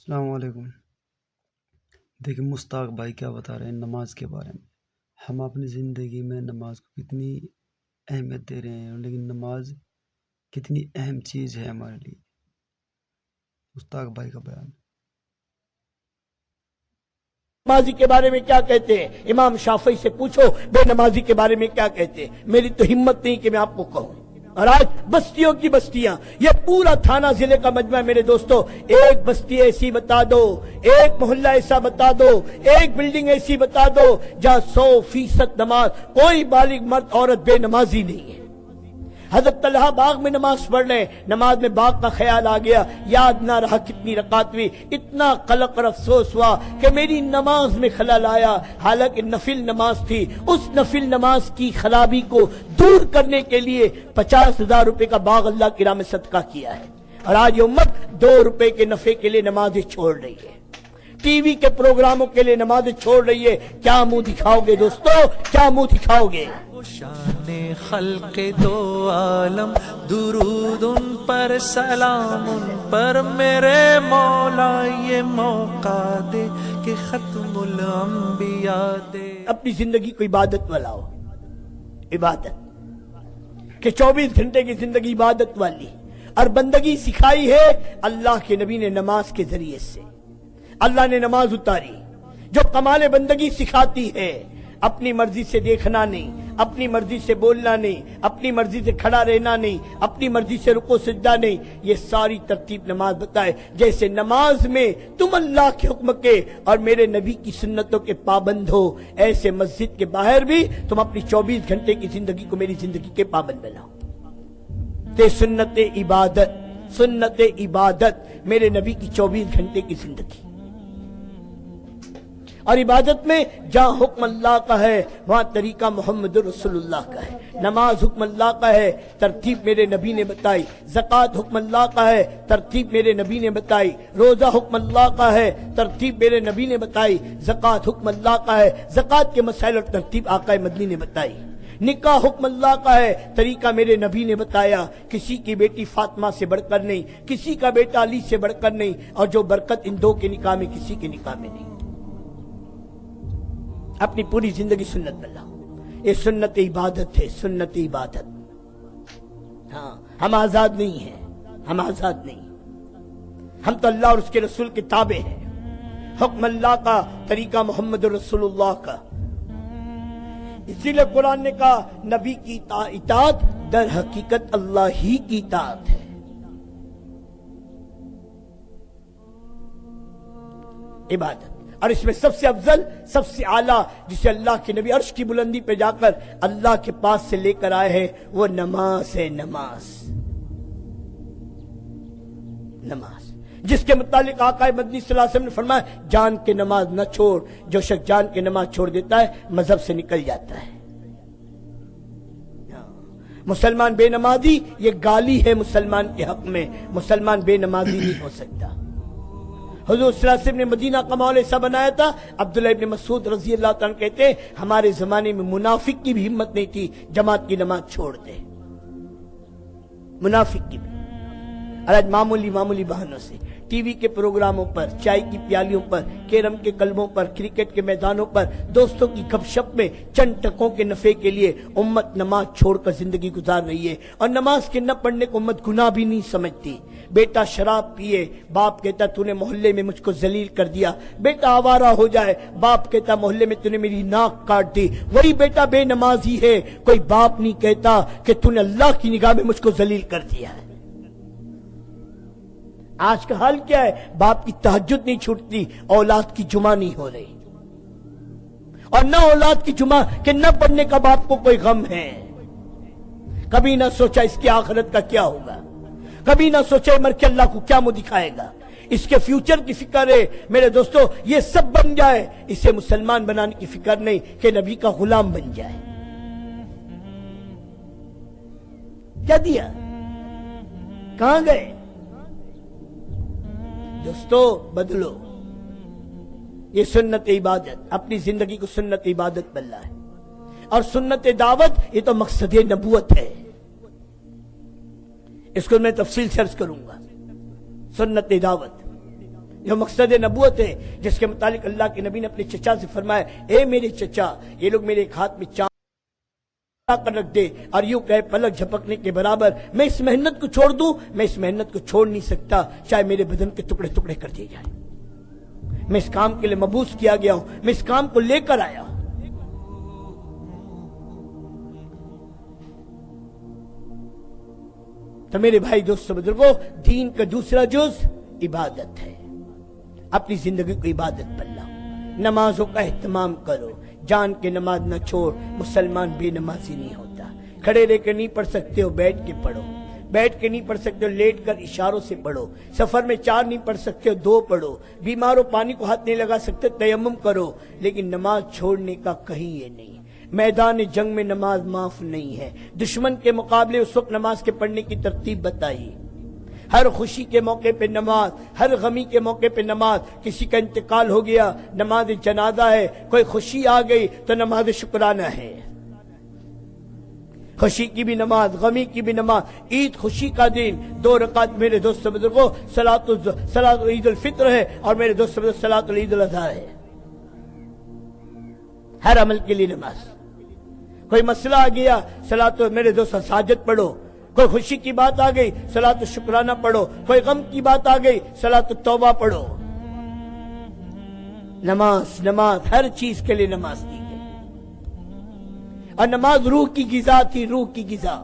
السلام علیکم۔ دیکھیں مشتاق بھائی کیا بتا رہے ہیں نماز کے بارے میں۔ ہم اپنی زندگی میں نماز کو کتنی اہمیت دے رہے ہیں، لیکن نماز کتنی اہم چیز ہے ہمارے لیے۔ مشتاق بھائی کا بیان۔ نمازی کے بارے میں کیا کہتے ہیں؟ امام شافعی سے پوچھو بے نمازی کے بارے میں کیا کہتے ہیں۔ میری تو ہمت نہیں کہ میں آپ کو کہوں۔ اور آج بستیوں کی بستیاں، یہ پورا تھانہ ضلع کا مجمع میرے دوستو، ایک بستی ایسی بتا دو، ایک محلہ ایسا بتا دو، ایک بلڈنگ ایسی بتا دو جہاں 100% نماز، کوئی بالغ مرد عورت بے نمازی نہیں ہے۔ حضرت طلحہ باغ میں نماز پڑھ رہے، نماز میں باغ کا خیال آ گیا، یاد نہ رہا کتنی رکعت ہوئی، اتنا قلق اور افسوس ہوا کہ میری نماز میں خلل آیا، حالانکہ نفل نماز تھی۔ اس نفل نماز کی خرابی کو دور کرنے کے لیے 50,000 روپے کا باغ اللہ کی راہ میں صدقہ کیا ہے، اور آج یہ امت 2 روپے کے نفع کے لیے نمازیں چھوڑ رہی ہے، ٹی وی کے پروگراموں کے لیے نمازیں چھوڑ رہی ہے۔ کیا منہ دکھاؤ گے دوستو، کیا منہ دکھاؤ گے؟ شان خلق دو عالم، درود ان پر، سلام ان پر، میرے مولا یہ موقع دے کہ ختم الانبیاء دے۔ اپنی زندگی کو عبادت والا ہو، عبادت کہ 24 گھنٹے کی زندگی عبادت والی، اور بندگی سکھائی ہے اللہ کے نبی نے نماز کے ذریعے سے۔ اللہ نے نماز اتاری جو کمال بندگی سکھاتی ہے، اپنی مرضی سے دیکھنا نہیں، اپنی مرضی سے بولنا نہیں، اپنی مرضی سے کھڑا رہنا نہیں، اپنی مرضی سے رکوع سجدہ نہیں، یہ ساری ترتیب نماز بتائے۔ جیسے نماز میں تم اللہ کے حکم کے اور میرے نبی کی سنتوں کے پابند ہو، ایسے مسجد کے باہر بھی تم اپنی 24 گھنٹے کی زندگی کو میری زندگی کے پابند بناؤ۔ تے سنت عبادت، سنت عبادت میرے نبی کی 24 گھنٹے کی زندگی، اور عبادت میں جہاں حکم اللہ کا ہے وہاں طریقہ محمد رسول اللہ کا ہے۔ نماز حکم اللہ کا ہے، ترتیب میرے نبی نے بتائی۔ زکوٰۃ حکم اللہ کا ہے، ترتیب میرے نبی نے بتائی۔ روزہ حکم اللہ کا ہے، ترتیب میرے نبی نے بتائی۔ زکوٰۃ حکم اللہ کا ہے، زکوٰۃ کے مسائل اور ترتیب آقا مدنی نے بتائی۔ نکاح حکم اللہ کا ہے، طریقہ میرے نبی نے بتایا۔ کسی کی بیٹی فاطمہ سے بڑھ کر نہیں، کسی کا بیٹا علی سے بڑھ کر نہیں، اور جو برکت ان دو کے نکاح میں کسی کے نکاح میں نہیں۔ اپنی پوری زندگی سنت بناؤ، یہ سنت عبادت ہے، سنت عبادت۔ ہاں، ہم آزاد نہیں ہیں، ہم آزاد نہیں، ہم تو اللہ اور اس کے رسول کے تابع ہیں۔ حکم اللہ کا، طریقہ محمد رسول اللہ کا۔ اسی لیے قرآن نے کہا نبی کی اطاعت در حقیقت اللہ ہی کی اطاعت ہے۔ عبادت، اور اس میں سب سے افضل، سب سے اعلیٰ، جسے اللہ کے نبی عرش کی بلندی پہ جا کر اللہ کے پاس سے لے کر آئے ہیں، وہ نماز ہے۔ نماز، نماز جس کے متعلق آقا مدنی صلی اللہ علیہ وسلم نے فرمایا جان کے نماز نہ چھوڑ، جو شخص جان کے نماز چھوڑ دیتا ہے مذہب سے نکل جاتا ہے۔ مسلمان بے نمازی، یہ گالی ہے مسلمان کے حق میں، مسلمان بے نمازی نہیں ہو سکتا۔ حضور صلی اللہ علیہ وسلم نے مدینہ کا ماحول ایسا بنایا تھا، عبداللہ ابن مسعود رضی اللہ تعالیٰ کہتے ہیں ہمارے زمانے میں منافق کی بھی ہمت نہیں تھی جماعت کی نماز چھوڑ دے، منافق کی بھی۔ اور آج معمولی بہانوں سے ٹی وی کے پروگراموں پر، چائے کی پیالیوں پر، کیرم کے کلبوں پر، کرکٹ کے میدانوں پر، دوستوں کی گپ شپ میں چند ٹکوں کے نفع کے لیے امت نماز چھوڑ کر زندگی گزار رہی ہے۔ اور نماز کے نہ پڑھنے کو امت گناہ بھی نہیں سمجھتی۔ بیٹا شراب پیے، باپ کہتا تو نے محلے میں مجھ کو ذلیل کر دیا۔ بیٹا آوارہ ہو جائے، باپ کہتا محلے میں تو نے میری ناک کاٹ دی۔ وہی بیٹا بے نمازی ہے، کوئی باپ نہیں کہتا کہ تو نے اللہ کی نگاہ میں مجھ کو ذلیل کر دیا ہے۔ آج کا حال کیا ہے؟ باپ کی تہجد نہیں چھوٹتی، اولاد کی جمعہ نہیں ہو رہی، اور نہ اولاد کی جمعہ کہ نہ پڑھنے کا باپ کو کوئی غم ہے۔ کبھی نہ سوچا اس کی آخرت کا کیا ہوگا، کبھی نہ سوچا مر کے اللہ کو کیا منہ دکھائے گا، اس کے فیوچر کی فکر ہے۔ میرے دوستو، یہ سب بن جائے، اسے مسلمان بنانے کی فکر نہیں کہ نبی کا غلام بن جائے۔ کیا دیا؟ کہاں گئے؟ دوستو بدلو، یہ سنت عبادت، اپنی زندگی کو سنت عبادت بننا ہے۔ اور سنت دعوت، یہ تو مقصد نبوت ہے، اس کو میں تفصیل سے عرض کروں گا۔ سنت دعوت، جو مقصد نبوت ہے، جس کے متعلق اللہ کے نبی نے اپنے چچا سے فرمایا، اے میرے چچا، یہ لوگ میرے ایک ہاتھ میں چاند کر رکھ دے اور یوں کہے پلک جھپکنے کے برابر، میں اس محنت کو چھوڑ دوں، میں اس محنت کو چھوڑ نہیں سکتا، چاہے میرے بدن کے ٹکڑے ٹکڑے کر دیے جائیں۔ میں اس کام کے لیے مبعوث کیا گیا ہوں، میں اس کام کو لے کر آیا ہوں۔ تو میرے بھائی دوستو بزرگوں، دین کا دوسرا جز عبادت ہے۔ اپنی زندگی کو عبادت بناؤ، نمازوں کا اہتمام کرو، جان کے نماز نہ چھوڑ۔ مسلمان بے نمازی نہیں ہوتا۔ کھڑے رہ کے نہیں پڑھ سکتے ہو، بیٹھ کے پڑھو، بیٹھ کے نہیں پڑھ سکتے ہو، لیٹ کر اشاروں سے پڑھو، سفر میں 4 نہیں پڑھ سکتے ہو 2 پڑھو، بیمار ہو پانی کو ہاتھ نہیں لگا سکتے تیمم کرو، لیکن نماز چھوڑنے کا کہیں یہ نہیں۔ میدان جنگ میں نماز معاف نہیں ہے۔ دشمن کے مقابلے اس وقت نماز کے پڑھنے کی ترتیب بتائی۔ ہر خوشی کے موقع پہ نماز، ہر غمی کے موقع پہ نماز، کسی کا انتقال ہو گیا نماز جنازہ ہے، کوئی خوشی آ گئی تو نماز شکرانہ ہے۔ خوشی کی بھی نماز، غمی کی بھی نماز۔ عید خوشی کا دن 2 رکعت میرے دوست بزرگوں صلاۃ عید الفطر ہے، اور میرے دوست بزرگ صلاۃ عید الاضحیٰ ہے۔ ہر عمل کے لیے نماز۔ کوئی مسئلہ آ گیا صلاۃ میرے دوست ساجد پڑھو، کوئی خوشی کی بات آ گئی صلاۃ شکرانہ پڑھو، کوئی غم کی بات آ گئی صلاۃ توبہ پڑھو۔ نماز نماز ہر چیز کے لیے نماز دی گئی، اور نماز روح کی غذا تھی، روح کی غذا۔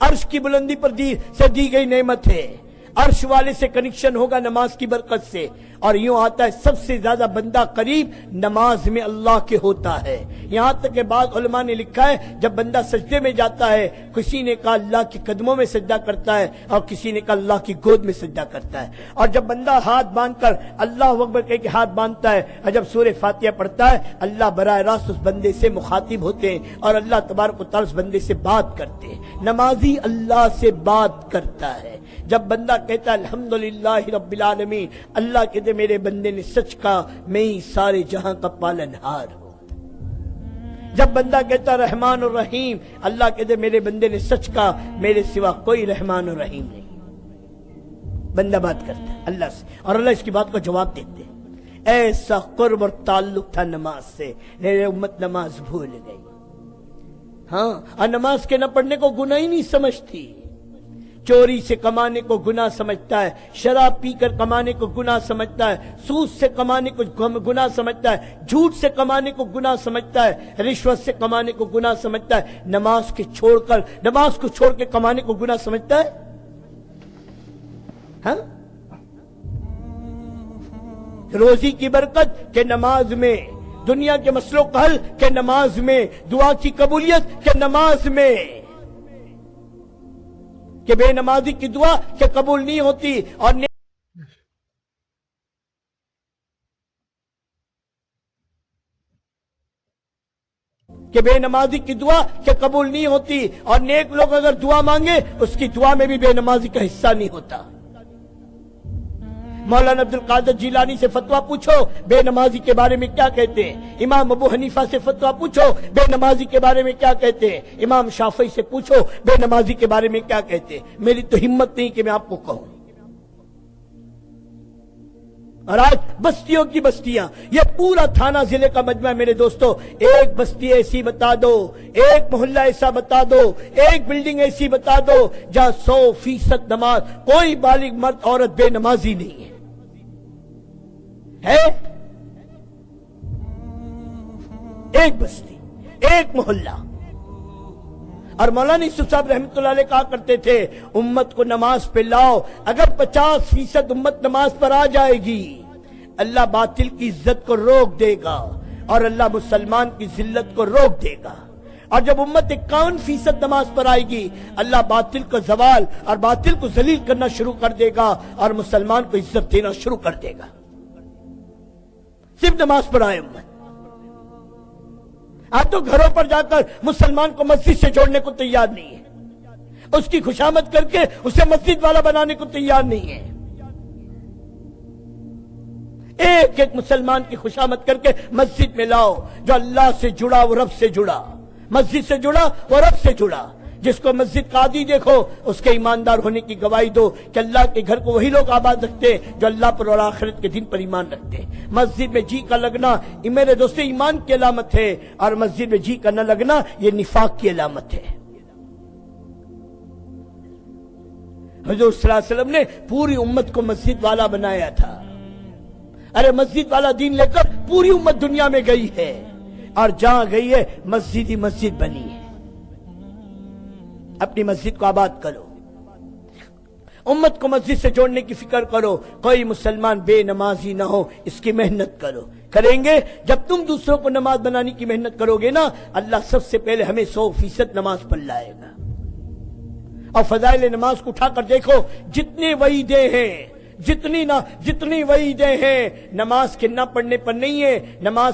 عرش کی بلندی پر دی گئی نعمت ہے۔ عرش والے سے کنیکشن ہوگا نماز کی برکت سے، اور یوں آتا ہے سب سے زیادہ بندہ قریب نماز میں اللہ کے ہوتا ہے۔ یہاں تک کہ بعض علماء نے لکھا ہے جب بندہ سجدے میں جاتا ہے، کسی نے کہا اللہ کے قدموں میں سجدہ کرتا ہے، اور کسی نے کہا اللہ کی گود میں سجدہ کرتا ہے۔ اور جب بندہ ہاتھ باندھ کر اللہ اکبر کہہ کے ہاتھ باندھتا ہے، اور جب سورہ فاتحہ پڑھتا ہے، اللہ براہ راست اس بندے سے مخاطب ہوتے ہیں، اور اللہ تبارک و تعالیٰ اس بندے سے بات کرتے ہیں۔ نمازی اللہ سے بات کرتا ہے۔ جب بندہ کہتا ہے الحمدللہ رب العالمین، اللہ کہتے میرے بندے نے سچ کہا میں ہی سارے جہاں کا پالنہار ہوں۔ جب بندہ کہتا رحمان الرحیم، اللہ کہتے میرے بندے نے سچ کہا میرے سوا کوئی رحمان الرحیم نہیں۔ بندہ بات کرتا ہے اللہ سے، اور اللہ اس کی بات کو جواب دیتے ہیں۔ ایسا قرب اور تعلق تھا نماز سے، میرے امت نماز بھول گئی۔ ہاں، اور نماز کے نہ پڑھنے کو گناہ ہی نہیں سمجھتی۔ چوری سے کمانے کو گناہ سمجھتا ہے، شراب پی کر کمانے کو گناہ سمجھتا ہے، سود سے کمانے کو گناہ سمجھتا ہے، جھوٹ سے کمانے کو گناہ سمجھتا ہے، رشوت سے کمانے کو گناہ سمجھتا ہے۔ نماز کو چھوڑ کے کمانے کو گناہ سمجھتا ہے۔ ہاں، روزی کی برکت کہ نماز میں، دنیا کے مسئلوں کا حل کہ نماز میں، دعا کی قبولیت کہ نماز میں، کہ بے نمازی کی دعا کہ قبول نہیں ہوتی، اور کہ بے نمازی کی دعا کہ قبول نہیں ہوتی، اور نیک لوگ اگر دعا مانگے اس کی دعا میں بھی بے نمازی کا حصہ نہیں ہوتا۔ مولانا عبد القادر جیلانی سے فتویٰ پوچھو بے نمازی کے بارے میں کیا کہتے ہیں، امام ابو حنیفہ سے فتویٰ پوچھو بے نمازی کے بارے میں کیا کہتے ہیں، امام شافعی سے پوچھو بے نمازی کے بارے میں کیا کہتے ہیں۔ میری تو ہمت نہیں کہ میں آپ کو کہوں۔ اور آج بستیوں کی بستیاں، یہ پورا تھانہ ضلع کا مجمع میرے دوستو، ایک بستی ایسی بتا دو، ایک محلہ ایسا بتا دو، ایک بلڈنگ ایسی بتا دو جہاں 100% نماز، کوئی بالغ مرد عورت بے نمازی نہیں ہے۔ ایک بستی، ایک محلہ۔ اور مولانا یوسف صاحب رحمۃ اللہ علیہ کہا کرتے تھے امت کو نماز پہ لاؤ، اگر 50% امت نماز پر آ جائے گی اللہ باطل کی عزت کو روک دے گا، اور اللہ مسلمان کی ذلت کو روک دے گا۔ اور جب امت 51% نماز پر آئے گی اللہ باطل کو زوال اور باطل کو ذلیل کرنا شروع کر دے گا، اور مسلمان کو عزت دینا شروع کر دے گا۔ صرف نماز پر آئے امت۔ آپ تو گھروں پر جا کر مسلمان کو مسجد سے جوڑنے کو تیار نہیں ہے، اس کی خوشامد کر کے اسے مسجد والا بنانے کو تیار نہیں ہے۔ ایک ایک مسلمان کی خوشامد کر کے مسجد میں لاؤ، جو اللہ سے جڑا وہ رب سے جڑا، مسجد سے جڑا وہ رب سے جڑا۔ جس کو مسجد کا عادی دیکھو اس کے ایماندار ہونے کی گواہی دو کہ اللہ کے گھر کو وہی لوگ آباد رکھتے ہیں جو اللہ پر اور آخرت کے دن پر ایمان رکھتے ہیں۔ مسجد میں جی کا لگنا یہ میرے دوستو ایمان کی علامت ہے، اور مسجد میں جی کا نہ لگنا یہ نفاق کی علامت ہے۔ حضور صلی اللہ علیہ وسلم نے پوری امت کو مسجد والا بنایا تھا۔ ارے مسجد والا دین لے کر پوری امت دنیا میں گئی ہے، اور جہاں گئی ہے مسجد ہی مسجد بنی ہے۔ اپنی مسجد کو آباد کرو، امت کو مسجد سے جوڑنے کی فکر کرو، کوئی مسلمان بے نمازی نہ ہو، اس کی محنت کرو۔ کریں گے جب تم دوسروں کو نماز بنانے کی محنت کرو گے نا، اللہ سب سے پہلے ہمیں 100% نماز پڑھ لائے گا۔ اور فضائل نماز کو اٹھا کر دیکھو، جتنے وعیدیں ہیں، جتنی وعیدیں ہیں نماز کے نہ پڑھنے پر نہیں ہے، نماز